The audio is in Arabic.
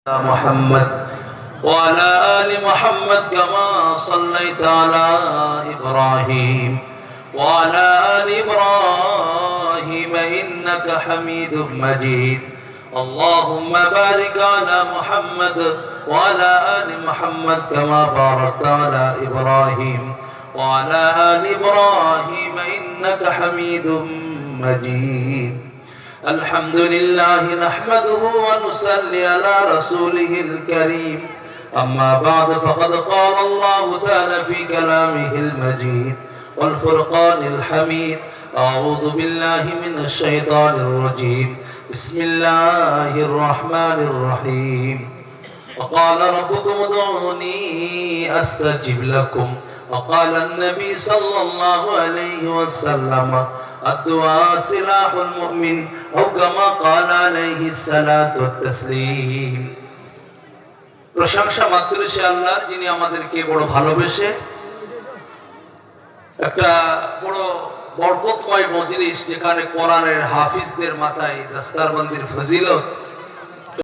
محمد وعلى آل محمد كما صليت على إبراهيم وعلى آل إبراهيم إنك حميد مجيد. اللهم بارك على محمد وعلى آل محمد كما باركت على إبراهيم وعلى آل إبراهيم إنك حميد مجيد. الحمد لله نحمده ونصلي على رسوله الكريم. أما بعد فقد قال الله تعالى في كلامه المجيد والفرقان الحميد: أعوذ بالله من الشيطان الرجيم. بسم الله الرحمن الرحيم. وقال ربكم ادعوني أستجب لكم. وقال النبي صلى الله عليه وسلم: الدعاء سلاح المؤمن أو كما قال عليه الصلاة والتسليم। প্রশংসা মাত্র সে আল্লাহর, যিনি আমাদেরকে বড় ভালোবেসে একটা বড় বরকতময় মজলিস, যেখানে কোরআনের হাফিজদের মাথায় দস্তারবন্দির ফজিলত